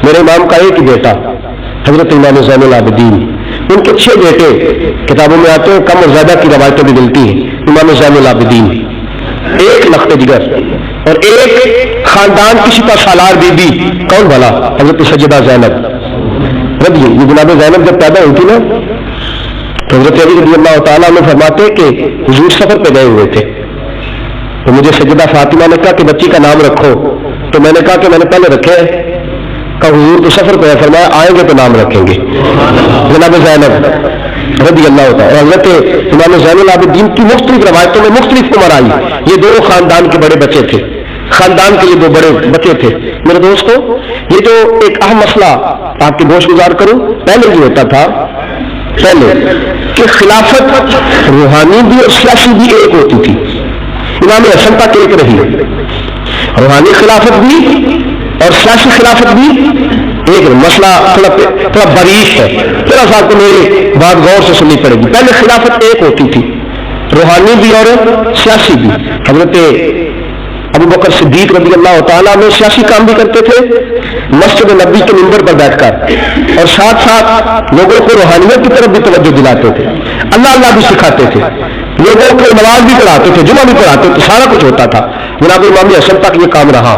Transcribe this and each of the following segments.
میرے امام کا ایک ہی بیٹا حضرت امام زین العابدین، ان کے 6 بیٹے کتابوں میں آتے ہیں، کم اور زیادہ کی روایتیں بھی ملتی ہیں۔ امام زین العابدین ایک لخت جگر اور ایک خاندان کی سپہ سالار بی بی، کون بھلا؟ حضرت سیدہ زینب رضی۔ یہ جناب زینب جب پیدا ہوئی تھی نا تو حضرت علی رضی اللہ تعالیٰ عنہ فرماتے کہ حضور سفر پہ گئے ہوئے تھے، تو مجھے سیدہ فاطمہ نے کہا کہ بچی کا نام رکھو، تو میں نے کہا کہ میں نے پہلے رکھے ہے، کہا حضور تو سفر پہ ہے، فرمایا آئیں گے تو نام رکھیں گے جناب زینب رضی اللہ تعالیٰ۔ اور حضرت امام زین العابدین کی مختلف روایتوں میں مختلف عمر آئی، یہ دونوں خاندان کے بڑے بچے تھے، خاندان کے یہ 2 بڑے بچے تھے۔ میرے دوستو، یہ جو ایک اہم مسئلہ آپ کے گوش گزار کروں، پہلے یہ ہوتا تھا پہلے کہ خلافت روحانی بھی اور سیاسی بھی ایک ہوتی تھی، امام حسن تک ایک رہی، روحانی خلافت بھی اور سیاسی خلافت بھی ایک۔ مسئلہ تھوڑا بریش ہے، تھوڑا سا کو میری بات غور سے سننی پڑے گی۔ پہلے خلافت ایک ہوتی تھی، روحانی بھی اور سیاسی بھی۔ حضرت ابو بکر صدیق رضی اللہ تعالیٰ میں سیاسی کام بھی کرتے تھے مسجد نبی کے منبر پر بیٹھ کر، اور ساتھ ساتھ لوگوں کو روحانیت کی طرف بھی توجہ دلاتے تھے، اللہ بھی سکھاتے تھے، لوگوں کو نماز بھی پڑھاتے تھے، جمعہ بھی پڑھاتے تھے، سارا کچھ ہوتا تھا۔ جناب امام حسن تک یہ کام رہا،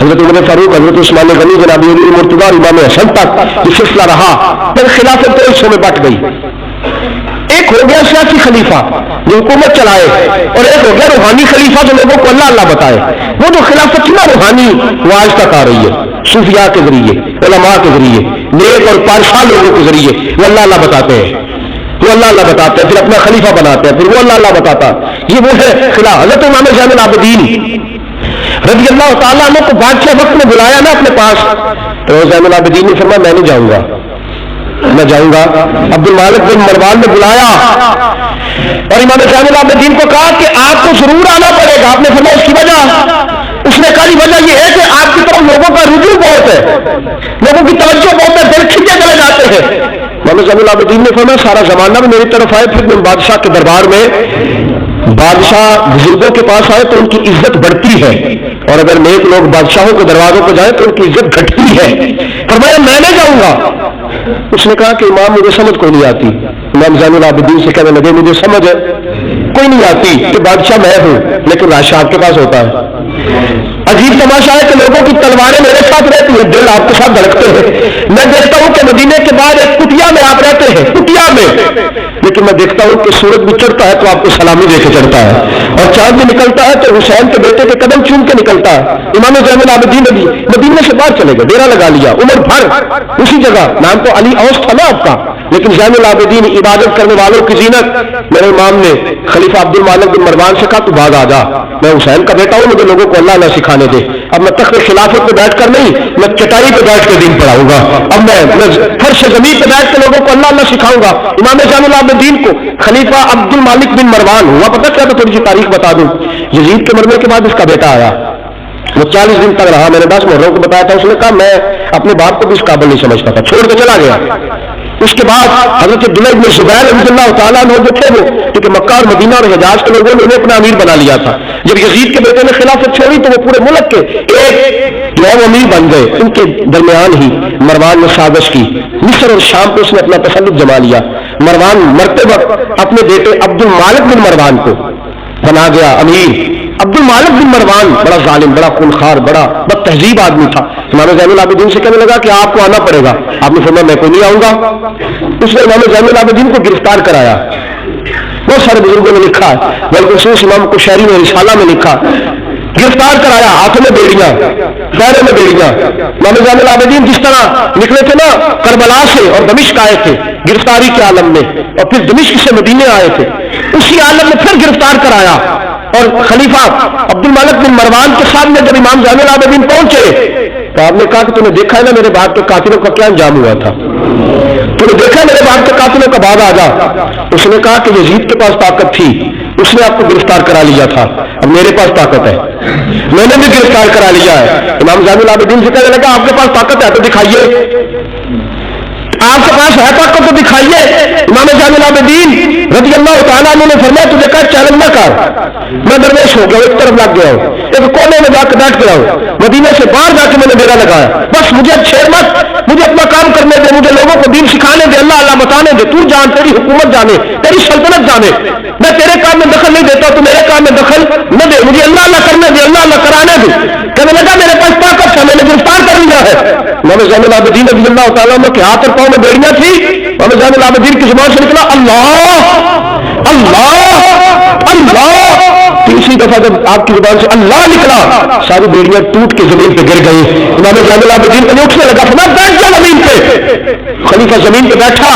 حضرت عمر فاروق، حضرت عثمان غنی، جناب علی مرتضیٰ اور امام حسن تک یہ سلسلہ رہا۔ پھر خلافت 2 حصوں میں بٹ گئی، ایک ہو گیا سیاسی خلیفہ جو حکومت چلائے، اور ایک ہو گیا روحانی خلیفہ جو لوگوں کو اللہ بتائے۔ وہ جو خلافت تھی نا روحانی، وہ آج تک آ رہی ہے، صوفیاء کے ذریعے، علماء کے ذریعے، نیک اور پارسا لوگوں کے ذریعے وہ اللہ بتاتے ہیں، وہ اللہ بتاتے ہیں، پھر اپنا خلیفہ بناتے ہیں، پھر وہ اللہ بتاتا۔ یہ وہ ہے خلافت۔ حضرت امام زین العابدین رضی اللہ تعالیٰ عنہ کو بادشاہ وقت میں بلایا نا اپنے پاس، تو زین العابدین نے فرمایا میں نہیں جاؤں گا، میں جاؤں گا۔ عبد المالک بن مروان نے بلایا اور امام زین العابدین کو کہا کہ آپ کو ضرور آنا پڑے گا۔ آپ نے فرمایا اس کی وجہ؟ اس نے کہا وجہ یہ ہے کہ آپ کی طرف لوگوں کا رجوع بہت ہے، لوگوں کی توجہ بہت ہے، دل کھینچے چلے جاتے ہیں۔ امام زین العابدین نے فرمایا سارا زمانہ بھی میری طرف آئے، پھر بادشاہ کے دربار میں بادشاہ بزرگوں کے پاس آئے تو ان کی عزت بڑھتی ہے، اور اگر نیک لوگ بادشاہوں کے دروازوں پہ جائیں تو ان کی عزت گھٹتی ہے۔ فرمایا میں نہیں جاؤں گا۔ اس نے کہا کہ امام مجھے سمجھ کوئی نہیں آتی۔ امام زین العابدین سے کہنے لگے مجھے سمجھ کوئی نہیں آتی کہ بادشاہ میں ہوں لیکن بادشاہ آپ کے پاس ہوتا ہے۔ عجیب تماشا ہے کہ لوگوں کی تلواریں میرے ساتھ رہتی ہیں، دل آپ کے ساتھ دھڑکتے ہیں۔ میں دیکھتا ہوں کہ مدینے کے بعد ایک کٹیا میں آپ رہتے ہیں، کٹیا میں، لیکن میں دیکھتا ہوں کہ سورج بھی چڑھتا ہے تو آپ کو سلامی دے کے چڑھتا ہے، اور چاند بھی نکلتا ہے تو حسین کے بیٹے کے قدم چوم کے نکلتا ہے۔ امام زین العابدین مدینے سے باہر چلے گئے، ڈیرا لگا لیا، عمر بھر اسی جگہ، نام تو علی اوس تھا نا آپ کا، لیکن زین العابدین عبادت کرنے والوں کی زینت۔ میرے امام نے خلیفہ عبد المالک بن مروان سے کہا تو بعد آ جا، میں حسین کا بیٹا ہوں، مجھے لوگوں کو اللہ نہ سکھانے دے، اب میں تخت خلافت پہ بیٹھ کر نہیں، میں چٹائی پہ بیٹھ کے دین پڑھاؤں گا، اب میں فرش زمین پہ بیٹھ کے لوگوں کو اللہ نہ سکھاؤں گا۔ امام زین العابدین کو خلیفہ عبد المالک بن مروان ہوا پتہ کیا؟ تو تھوڑی سی تاریخ بتا دوں، یزید کے مرنے کے بعد اس کا بیٹا آیا، وہ 40 دن تک رہا، میں نے 10 محرم کو بتایا تھا، اس نے کہا میں اپنے باپ کو بھی اس قابل نہیں سمجھتا تھا، چھوڑ کے چلا گیا۔ اس کے بعد حضرت عبداللہ بن زبیر رضی اللہ تعالیٰ عنہ جو تھے، وہ کیونکہ مکہ اور مدینہ اور حجاز کے لوگوں نے انہیں اپنا امیر بنا لیا تھا، جب یزید کے بیٹے نے خلافت چھوڑی تو وہ پورے ملک کے ایک جو امیر بن گئے۔ ان کے درمیان ہی مروان نے سازش کی، مصر اور شام پہ اس نے اپنا تسلط جما لیا۔ مروان مرتے وقت اپنے بیٹے عبد المالک بن مروان کو بنا گیا امیر۔ عبد المالک بن مروان بڑا ظالم، بڑا خونخوار، بڑا بد تہذیب آدمی تھا۔ امام زین العابدین سے کہنے لگا کہ آپ کو آنا پڑے گا، آپ نے فرمایا میں کوئی نہیں آؤں گا۔ اس نے امام زین العابدین کو گرفتار کرایا، بہت سارے بزرگوں نے لکھا ہے، بالخصوص امام کشیری نے رسالہ میں لکھا، گرفتار کرایا، ہاتھوں میں بیڑیاں، پیروں میں بیڑیاں۔ امام زین العابدین جس طرح نکلے تھے نا کربلا سے اور دمشق آئے تھے گرفتاری کے عالم میں، اور پھر دمشق سے مدینے آئے تھے، اسی عالم میں پھر گرفتار کرایا۔ اور خلیفہ عبد المالک بن مروان کے سامنے جب امام زین العابدین پہنچے تو آپ نے کہا کہ تم نے دیکھا ہے نا میرے باپ کے قاتلوں کا کیا انجام ہوا تھا، تم نے دیکھا میرے باپ کے قاتلوں کا، بعد آ جا۔ اس نے کہا کہ یزید کے پاس طاقت تھی، اس نے آپ کو گرفتار کرا لیا تھا، اب میرے پاس طاقت ہے، میں نے بھی گرفتار کرا لیا ہے۔ امام زین العابدین سے کہنے لگا آپ کے پاس طاقت ہے تو دکھائیے۔ آپ کے پاس ہے طاقت تو دکھائیے. امام زین العابدین رضی اللہ تعالیٰ عنہ نے فرمایا تجھے کہا چیلنج نہ کر, میں درویش ہو گیا, ایک طرف لگ گیا ہوں, ایک کونے میں جا کے بیٹھ گیا ہوں, مدینے سے باہر جا کے میں نے ڈیرا لگایا, بس مجھے چھیڑ مت, مجھے اپنا کام کرنے دے, مجھے لوگوں کو دین سکھانے دے, اللہ اللہ بتانے دے, تو جان, تیری حکومت جانے, تیری سلطنت جانے, میں تیرے کام میں دخل نہیں دیتا, تو میرے کام میں دخل نہ دے, مجھے اللہ اللہ کرنے دے, اللہ اللہ کرانے دے. کہنے لگا میرے پاس طاقت ہے, میں نے گرفتار کر لیا ہے. امام زین العابدین رضی اللہ تعالیٰ عنہ کے ہاتھ اور پاؤں میں بیڑیاں تھی. امام زین العابدین کی زبان سے نکلا اللہ اللہ اللہ. تیسری دفعہ جب آپ کی زبان سے اللہ نکلا, ساری بیڑیاں ٹوٹ کے زمین پہ گر گئی. امام زین العابدین کو اٹھنے لگا, فرمایا بیٹھ جا زمین پہ. خلیفہ زمین پہ بیٹھا.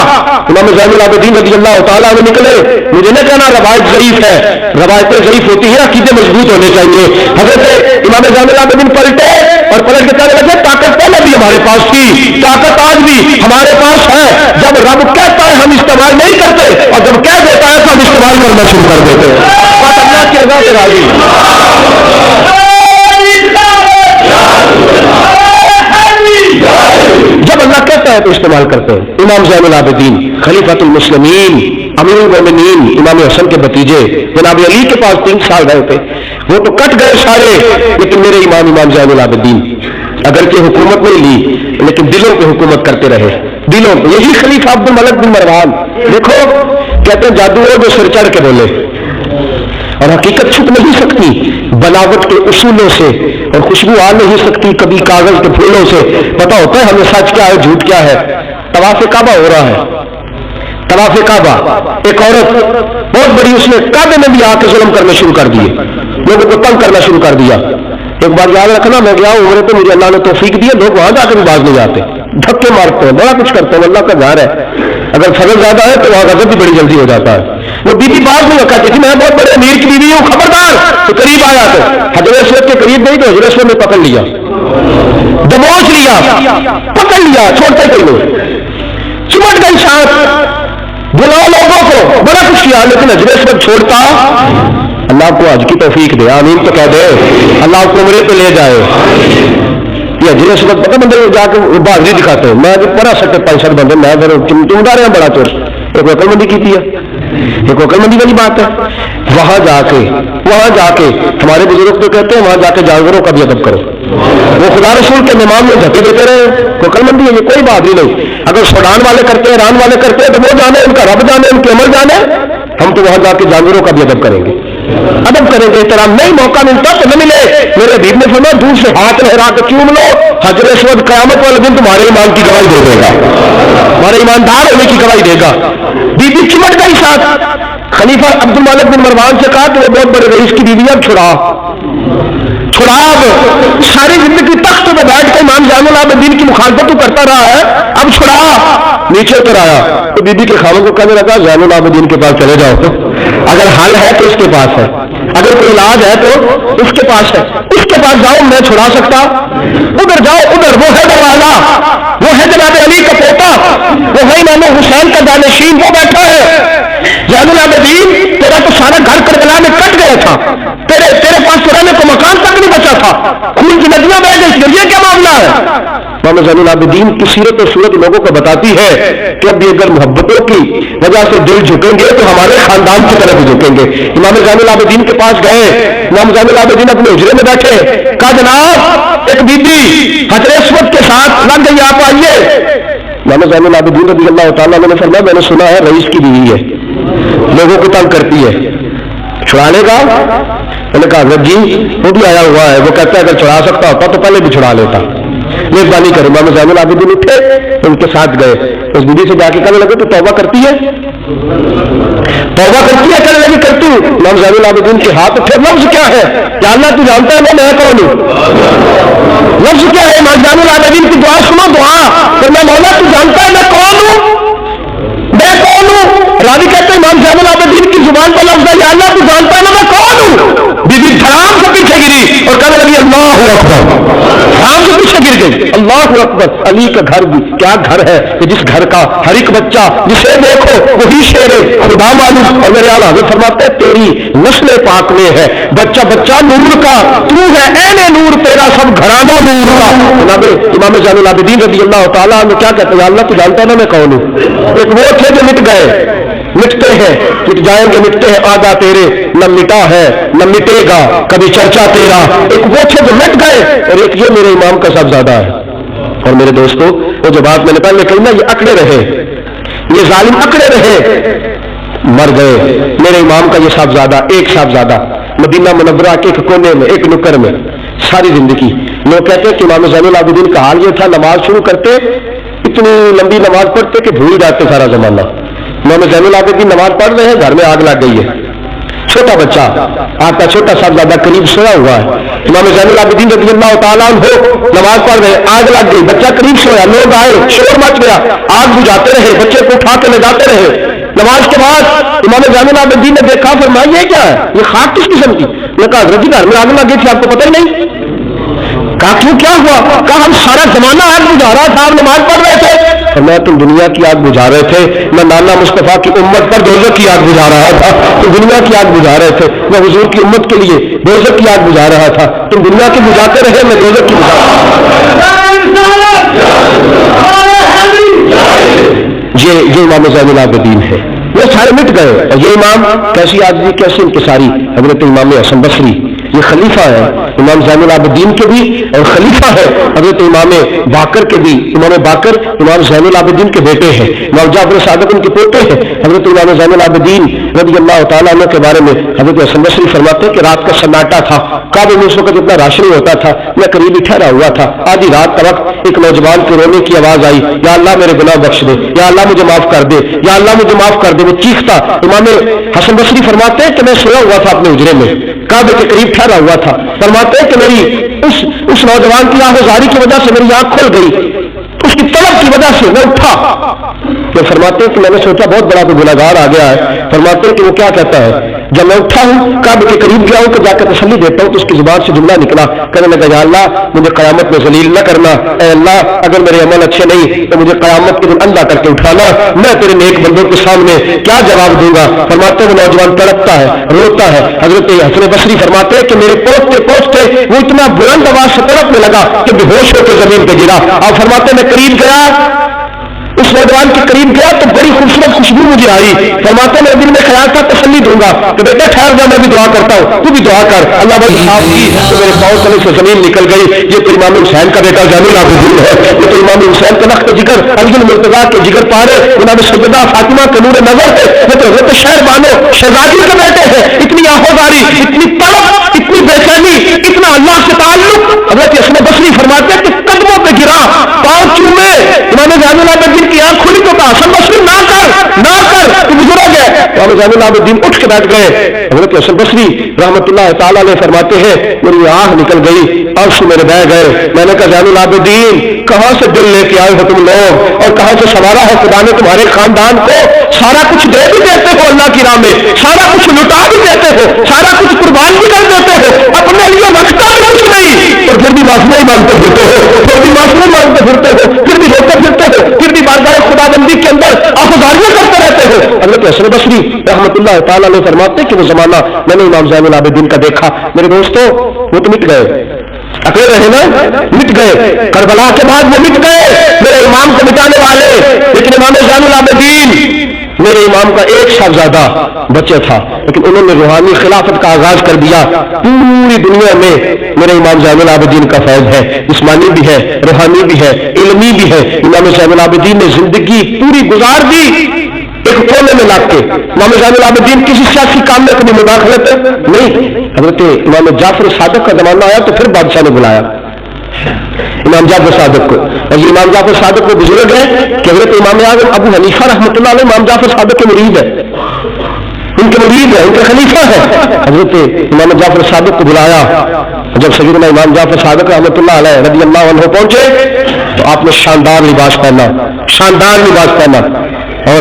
امام زین العابدین رضی اللہ تعالیٰ عنہ نکلے. مجھے نہ کہنا روایت ضعیف ہے, روایتیں ضعیف ہوتی ہیں, عقیدے مضبوط ہونے چاہیے. حضرت امام زین العابدین پلٹے اور پلٹ کے کہنے لگے طاقت پہلے بھی ہمارے پاس تھی, طاقت آج بھی ہمارے پاس ہے. جب رب کہتا ہے ہم استعمال نہیں کرتے, اور جب کہہ دیتا ہے تو ہم استعمال کرنا شروع کر دیتے. بس اللہ کی رضا سے راضی. جب اللہ کہتا ہے تو استعمال کرتے ہیں. امام زین العابدین خلیفۃ المسلمین امیر المومنین امام حسن کے بھتیجے جناب علی کے پاس 3 سال رہے تھے. وہ تو کٹ گئے سارے, لیکن میرے امام زین العابدین اگرچہ حکومت نہیں لی, لیکن دلوں پہ حکومت کرتے رہے, دلوں پہ. یہی خلیفہ عبد الملک بن مروان, دیکھو کہتے ہیں جادو جو سر چڑھ کے بولے, اور حقیقت چھپ نہیں سکتی بناوٹ کے اصولوں سے, اور خوشبو آ نہیں سکتی کبھی کاغذ کے پھولوں سے. پتا ہوتا ہے ہمیں سچ کیا ہے جھوٹ کیا ہے. طواف کعبہ ہو رہا ہے, طواف کعبہ, ایک عورت بہت بڑی, اس نے کعبے میں بھی آ کے ظلم کرنا شروع کر دیے, لوگوں کو تنگ کرنا شروع کر دیا. ایک بار یاد رکھنا, میں گیا ہوں عمرے پہ, مجھے اللہ نے توفیق دی, لوگ وہاں جا کے بھی باز نہیں جاتے, دھکے مارتے ہیں, بڑا کچھ کرتے ہیں, اللہ کا گھر ہے. اگر فضل زیادہ ہے تو وہاں غضب بھی بڑی جلدی ہو جاتا ہے. وہ بیوی باز نہیں کہتی تھی میں بہت بڑے امیر کی بیوی ہوں, خبردار. تو قریب آیا تو حضرت اسود کے قریب گئی تو حضرت اسود نے پکڑ لیا, دبوچ لیا, پکڑ لیا, چھوڑتے کوئی نہیں, چمٹ گئی ساتھ, بلاؤ لوگوں کو, بڑا کچھ کیا, لیکن حضرت اسود چھوڑتا. اللہ کو حج کی توفیق دے, آمین تو کہہ دے, اللہ کو عمرے پہ لے جائے. یہ حضرت اسود پتہ بندے جا کے بہادری دکھاتے ہیں, میں پڑا سکتے 5 بندے, میں پھر چمٹا رہا بڑا چور, ایک عقل مندی کی ہے, ایک عقل مندی والی بات ہے. وہاں جا کے ہمارے بزرگ تو کہتے ہیں وہاں جا کے جانوروں کا بھی ادب کرو. وہ خدا رسول کے مہمان میں دھکے دیتے رہے, عقل مندی ہے, یہ کوئی بہادری نہیں. اگر سوڈان والے کرتے ہیں, ایران والے کرتے ہیں, تو وہ جانے, ان کا رب جانے, ان کے عمل جانے. ہم تو وہاں جا کے جانوروں کا بھی ادب کریں گے, احترام. نہیں موقع ملتا تو نہ ملے. میرے حبیب نے فرمایا دور سے ہاتھ لہرا کے چوم لو, حضرت اسود قیامت والے دن تمہارے ایمان کی گواہی دے دے گا, تمہارے ایماندار ہونے کی گواہی دے گا. بیوی چمٹ گئی ساتھ. خلیفہ عبد الملک بن مروان سے کہا کہ وہ بہت بڑے رئیس کی بیوی, اب چھڑا ساری زندگی تخت پہ بیٹھ کے امام زین العابدین کی مخالفت تو کرتا رہا ہے, اب چھڑا. نیچے اتر آیا تو بیوی کے خاوند کو کہنے لگا زین العابدین کے پاس چلے جاؤ, اگر حل ہے تو اس کے پاس ہے, اگر کوئی علاج ہے تو اس کے پاس ہے, اس کے پاس جاؤ, میں چھڑا سکتا. ادھر جاؤ, ادھر وہ ہے دروازہ, وہ ہے جناب علی کا پوتا, وہ ہے امام حسین کا جانشین, وہ بیٹھا ہے. زین العابدین تیرا تو سارا گھر کربلا میں کٹ گیا تھا, تیرے پاس رہنے کو مکان تک نہیں بچا تھا, خون کی ندیاں بہ گئی, یہ کیا معاملہ ہے. امام زین العابدین کی سیرت اور صورت لوگوں کو بتاتی ہے کہ اب اگر محبتوں کی وجہ سے دل جھکیں گے تو ہمارے خاندان کی طرف جھکیں گے. امام زین العابدین کے پاس گئے, امام زین العابدین اپنے حجرے میں بیٹھے, کہا جناب ایک بی بی حضرت اسود کے ساتھ لگ گئی, آپ آئیے. امام زین العابدین رضی اللہ تعالیٰ نے فرمایا میں نے سنا ہے رئیس کی بیوی ہے, لوگوں کو تنگ کرتی ہے, چھڑانے کا. میں نے کہا حضرت جی وہ بھی آیا ہوا ہے, وہ کہتا ہے اگر چھڑا سکتا ہوتا تو پہلے بھی چھڑا لیتا, مہربانی کرے. امام زین العابدین اٹھے, ان کے ساتھ گئے, اس بیوی سے جا کے کہنے لگے تو توبہ کرتی ہے, کہنے لگی کرتی ہوں. امام زین العابدین کے ہاتھ اٹھے, لفظ کیا ہے یا اللہ تو جانتا ہے میں کون ہوں, لفظ کیا ہے. امام زین العابدین کی دعا سنو, دعا میں مولا تو جانتا ہے میں کون ہوں. راوی کہتے ہیں امام زین العابدین کی زبان پر لفظ ہے یا اللہ تو جانتا ہے میں کون ہوں. بیوی آرام سے پیچھے گری اور کہنے لگی اللہ اکبر، آرام سے پیچھے گر گئی، اللہ اکبر۔ علی کا گھر بھی کیا گھر ہے کہ جس گھر کا ہر ایک بچہ جسے دیکھو وہی شیر خدا معلوم۔ اور میرے اعلیٰ حضرت فرماتے ہیں تیری نسل پاک میں ہے بچہ بچہ نور کا، تو ہے عین نور، تیرا سب گھرانہ نور کا۔ جناب امام زین العابدین رضی اللہ تعالیٰ عنہ کیا کہتے ہیں، اللہ تو جانتا نا میں کون ہوں۔ ایک وہ تھے جو مٹ گئے، مٹتے ہیں، مٹ جائیں گے، مٹتے ہیں، آگا تیرے نہ مٹا ہے نہ مٹے گا کبھی چرچا تیرا۔ ایک وہ تھے جو مٹ گئے اور ایک یہ میرے امام کا صاحبزادہ ہے۔ اور میرے دوستو وہ جو بات میں نے پہلے کہی نا، یہ اکڑے رہے، یہ ظالم اکڑے رہے، مر گئے۔ میرے امام کا یہ صاحبزادہ، ایک صاحبزادہ مدینہ منورہ کے ایک کونے میں ایک نکر میں ساری زندگی۔ لوگ کہتے ہیں کہ امام زین العابدین کا حال یہ تھا، نماز شروع کرتے اتنی لمبی نماز پڑھتے کہ بھول جاتے سارا زمانہ۔ امام زین العابدین نماز پڑھ رہے ہیں، گھر میں آگ لگ گئی ہے، چھوٹا بچہ آپ کا چھوٹا صاحبزادہ قریب سویا ہوا ہے، امام زین العابدین رضی اللہ تعالیٰ عنہ نماز پڑھ رہے، آگ لگ گئی، بچہ قریب سویا، لوگ آئے، شور مچ گیا، آگ بجھاتے رہے، بچے کو اٹھا کے لے جاتے رہے۔ نماز کے بعد امام زین العابدین نے دیکھا، فرمایا یہ کیا ہے، یہ خاک کس قسم کی؟ نے کہا حضرت جی گھر میں آگ لگ گئی تھی، آپ کو پتہ ہی نہیں؟ کہا کیوں کیا ہوا؟ کہا ہم سارا زمانہ آگ بجھا رہا تھا، آپ نماز پڑھ رہے تھے۔ اور میں تم دنیا کی آگ بجھا رہے تھے، میں نانا مصطفیٰ کی امت پر دوزخ کی آگ بجھا رہا تھا، تم دنیا کی آگ بجھا رہے تھے، میں حضور کی امت کے لیے دوزخ کی آگ بجھا رہا تھا، تم دنیا کی بجھاتے رہے، میں دوزخ کی بجھا یہ امام زین العابدین ہے، یہ سارے مٹ گئے۔ اور یہ امام کیسی آدمی، کیسے انکساری، حضرت امام حسن بصری، یہ خلیفہ ہے امام زین العابدین کے بھی اور خلیفہ ہے حضرت امام باقر کے بھی۔ امام باقر امام زین العابدین کے بیٹے ہیں، امام جعفر صادق ان کے پوتے ہیں۔ حضرت امام زین العابدین رضی اللہ تعالیٰ عنہ کے بارے میں حضرت حسن بصری فرماتے ہیں کہ رات کا سناٹا تھا، کعبے میں اس وقت اتنا رش نہیں ہوتا تھا، میں قریب ہی ٹھہرا ہوا تھا، آدھی رات کا وقت ایک نوجوان کے رونے کی آواز آئی، یا اللہ میرے گناہ بخش دے، یا اللہ مجھے معاف کر دے، یا اللہ مجھے معاف کر دے، وہ چیختا۔ امام حسن بصری فرماتے ہیں کہ میں سویا ہوا تھا اپنے حجرے میں، کعبے کے قریب ٹھہرا ہوا تھا، فرماتے ہیں کہ میری اس نوجوان کی آہوزاری کی وجہ سے میری آنکھ کھل گئی، اس کی طلب کی وجہ سے میں اٹھا۔ تو فرماتے ہیں کہ میں نے سوچا بہت بڑا کوئی گناہگار آ گیا ہے۔ فرماتے ہیں کہ وہ کیا کہتا ہے، جب میں اٹھا ہوں کعبے کے قریب گیا ہوں کہ جا کر تسلی دیتا ہوں تو اس کی زبان سے جملہ نکلا، کہنے لگا یا اللہ مجھے قیامت میں ذلیل نہ کرنا، اے اللہ اگر میرے عمل اچھے نہیں تو مجھے قیامت کے دن اندھا کر کے اٹھانا، میں تیرے نیک بندوں کے سامنے کیا جواب دوں گا۔ فرماتے ہیں وہ نوجوان تڑپتا ہے، روتا ہے۔ حضرت حسن بصری فرماتے ہیں کہ میرے پہنچتے پہنچتے وہ اتنا بلند آواز سے تڑپنے لگا کہ بے ہوش ہو کے زمین پہ گرا۔ آپ فرماتے ہیں میں قریب گیا، اس نوجوان کے قریب گیا تو بڑی خوبصورت خوشبو مجھے آئی۔ فرماتے ہیں میرے دل میں خیال تھا تسلی دوں گا کہ بیٹا ٹھہر جا، میں بھی دعا کرتا ہوں، تو بھی دعا کر۔ اللہ بھائی صاحب کی تو میرے پاؤں تلے سے زمین نکل گئی۔ یہ تو امام حسین کا بیٹا زین العابدین ہے، یہ تو امام حسین کا نخت جگر علی المرتضیٰ کے جگر پارے امام سیدہ فاطمہ کے نور نظر ہے، یہ تو حضرت شہر بانو شہزادی کے بیٹے ہیں۔ اتنی آہوزاری، اتنی طلب، اتنی بے چینی، اتنا اللہ سے تعلق۔ حضرت حسن بصری فرماتے ہیں کہ قدموں پہ گرا، پاؤں چومے، امام زین العابدین کی آنکھ کھلی تو کہا حسن بصری نہ کر تو بزرگ ہے۔ امام زین العابدین اٹھ کے بیٹھ گئے۔ حضرت حسن بصری رحمۃ اللہ تعالیٰ علیہ فرماتے ہیں میری آنکھ نکل گئی، عرش میرے بہ گئے۔ میں نے کہا زین العابدین کہاں سے دل لے کے آئے ہو تم لوگ، اور کہاں سے سنوارا ہے خدا نے تمہارے خاندان کو؟ سارا کچھ دے بھی دیتے ہو اللہ کی راہ میں، سارا کچھ لٹا بھی دیتے ہو، سارا کچھ قربان بھی کر دیتے ہو، اپنے لیے رکھتا بھی کچھ نہیں، اور پھر بھی معافی مانگتے پھرتے ہو، پھر بھی معافی مانگتے پھرتے ہو، پھر بھی روتے پھرتے ہو، پھر بھی بارگاہ خدا بندی کے اندر آہوزاریاں کرتے رہتے ہو۔ حضرت حسن بصری رحمۃ اللہ تعالیٰ علیہ فرماتے کہ وہ زمانہ میں نے امام زین العابدین کا دیکھا۔ میرے دوستو وہ تو مٹ گئے، اکیلے رہے نا، مٹ گئے، کربلا کے بعد وہ مٹ گئے میرے امام کو مٹانے والے، لیکن امام زین العابدین میرے امام کا ایک صاحبزادہ بچہ تھا، لیکن انہوں نے روحانی خلافت کا آغاز کر دیا۔ پوری دنیا میں میرے امام زین العابدین کا فیض ہے، جسمانی بھی ہے، روحانی بھی ہے، علمی بھی ہے۔ امام زین العابدین نے زندگی پوری گزار دی ایک کونے میں لگ کے۔ امام زین العابدین کسی سیاسی کام میں کبھی مداخلت نہیں۔ حضرت امام جعفر صادق کا زمانہ آیا تو پھر بادشاہ نے بلایا امام جعفر صادق کو، اور یہ امام جعفر صادق کو بزرگ ہے کہ حضرت امام اعظم ابو حنیفہ رحمۃ اللہ علیہ امام جعفر صادق کے مرید ہے، ان کے مرید ہے، ان کے خلیفہ ہے۔ حضرت امام جعفر صادق کو بلایا، جب سیدنا امام جعفر صادق رحمۃ اللہ علیہ رضی اللہ عنہ پہنچے تو آپ نے شاندار لباس پہنا، شاندار لباس پہنا، اور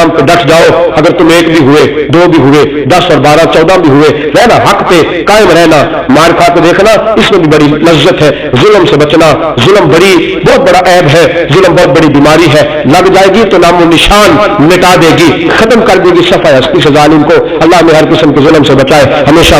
نام پہ ڈٹ جاؤ. اگر تم 1 بھی ہوئے 2 بھی ہوئے 10 اور 12 14 بھی ہوئے, رہنا حق پہ قائم رہنا. مار کھا کے دیکھنا, اس میں بھی بڑی لذت ہے. ظلم سے بچنا, ظلم بہت بڑا عیب ہے, ظلم بہت بڑی بیماری ہے. لگ جائے گی تو نام و نشان مٹا دے گی, ختم کر دے گی صفحہ ہستی سے ظالم کو. اللہ نے ہر قسم کے ظلم سے بچائے ہمیشہ.